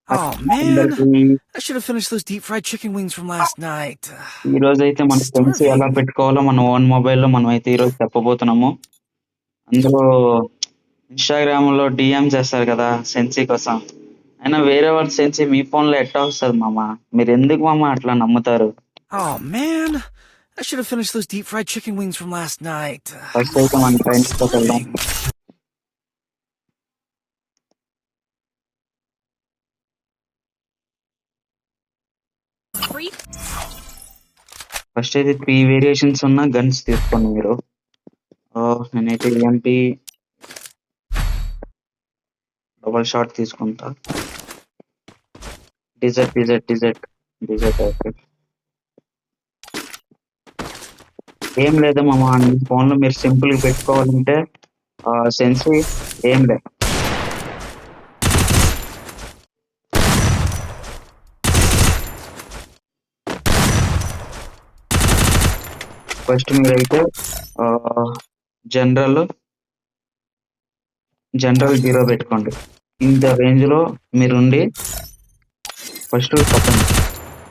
Oh man, అందరికి I should have finished those deep fried chicken wings from last night. ఈ రోజైతే I'm మన సెన్సీ ఎలా starving. పెట్టుకోవాలో మన ఓన్ మొబైల్లో మనం అయితే ఈరోజు చెప్పబోతున్నాము. అందులో ఇన్‌స్టాగ్రామ్‌లో డీఎం చేస్తారు కదా! సెన్సీ కోసం. అయినా వేరే వాళ్ళ సెన్సీ మీ ఫోన్‌లో ఎట్టా వస్తది మామ? మీరెందుకు మామ అట్లా నమ్ముతారు? Oh man, I should have finished those deep fried chicken wings from last night. First అయితే మన I'm ట్రైనింగ్‌లోకి వెళ్దాం. starving. ఫస్ట్ అయితే 3 వేరియేషన్స్ ఉన్న గన్స్ తీసుకోండి మీరు. నేనైతే ఈఎంపీ డబుల్ షాట్ తీసుకుంటా. Desert okay. ఏం లేదు మామ, మీ ఫోన్‌లో మీరు సింపుల్‌గా పెట్టుకోవాలంటే సెన్సీ ఏం లే. ఫస్ట్ మీరైతే జనరల్ 0 పెట్టుకోండి. ఇంత రేంజ్‌లో మీరుండి ఫస్ట్ కొట్టండి.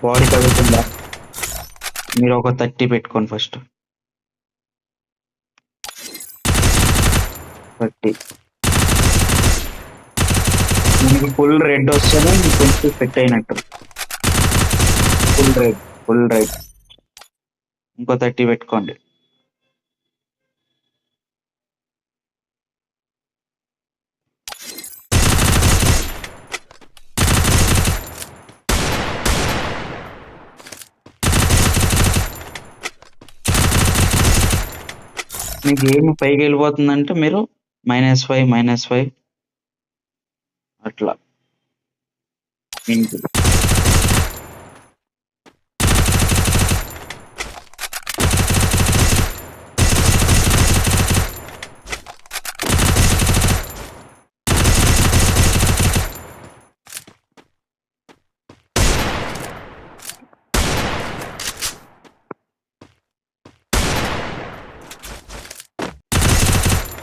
బాడీ తగులుతుందా? మీరు ఒక 30 పెట్టుకోండి ఫస్ట్. 30 మనకి ఫుల్ రెడ్ వస్తేనే మీకు కొంచెం సెట్ అయినట్టు. ఫుల్ రెడ్ ఇంకో 30 పెట్టుకోండి. మీ గేమ్ పైకి వెళ్ళిపోతుందంటే మీరు -5 అట్లా. ఇంటి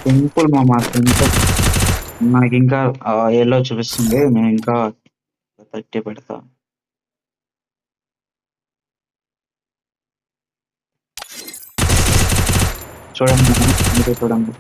సింపుల్ మామ, సింపుల్. నాకు ఇంకా yellow చూపిస్తుంది. నేను ఇంకా 30 పెడతా. చూడండి మామ, మీరే చూడండి.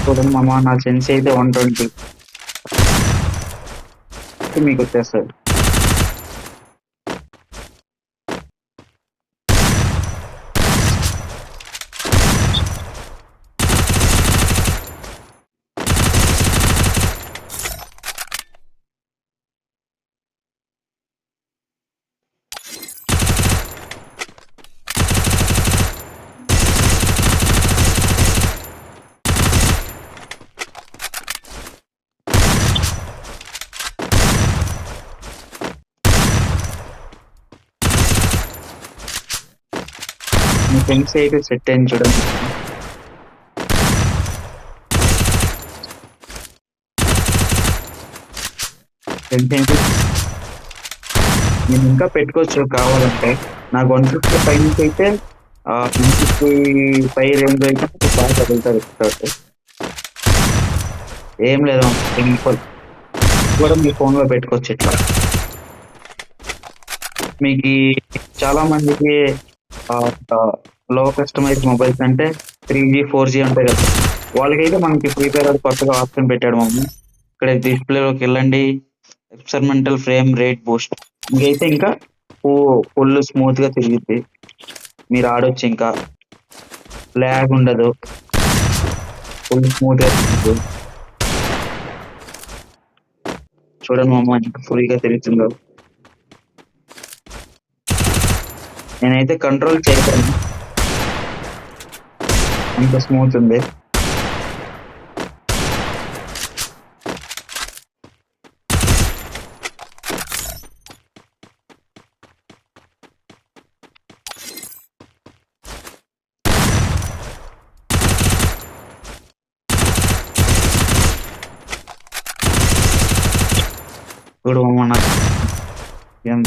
చూడండి మామ, నా సెన్స్ అయితే 120 మీకు వచ్చేస్తుంది. మీ సెన్స్ అయితే సెట్ అయింది చూడండి. సెన్స్ అయితే నేను ఇంకా పెట్టుకోవచ్చు కావాలంటే. నాకు 150 పై నుంచి అయితే 155 రేంజ్ అయితే బాగా తగులుతుంది ఎక్స్ట్రాట్. ఏం లేదు, సింపుల్ కూడా మీ ఫోన్లో పెట్టుకోవచ్చు ఇట్లా. మీకు చాలా మందికి లో కస్టమైజ్ మొబైల్స్ అంటే 3G 4G ఉంటాయి కదా, వాళ్ళకైతే మనకి ఫ్రీ ఫైర్ కొత్తగా ఆప్షన్ పెట్టాడు మమ్మీ. ఇక్కడ డిస్ప్లేలోకి వెళ్ళండి, ఎక్స్పెరిమెంటల్ ఫ్రేమ్ రేట్ బూస్ట్. ఇంకైతే ఇంకా ఫుల్ స్మూత్ గా తిరిగిద్ది, మీరు ఆడొచ్చు, ఇంకా ల్యాగ్ ఉండదు, ఫుల్ స్మూత్ గా తిరిగిద్ది. చూడండి మమ్మ, ఇంకా ఫ్రీగా తిరుగుతుందో. నేనైతే కంట్రోల్ చేయగలను, అంత స్మూత్ ఉంది. చూడు మామ నాకు ఎంత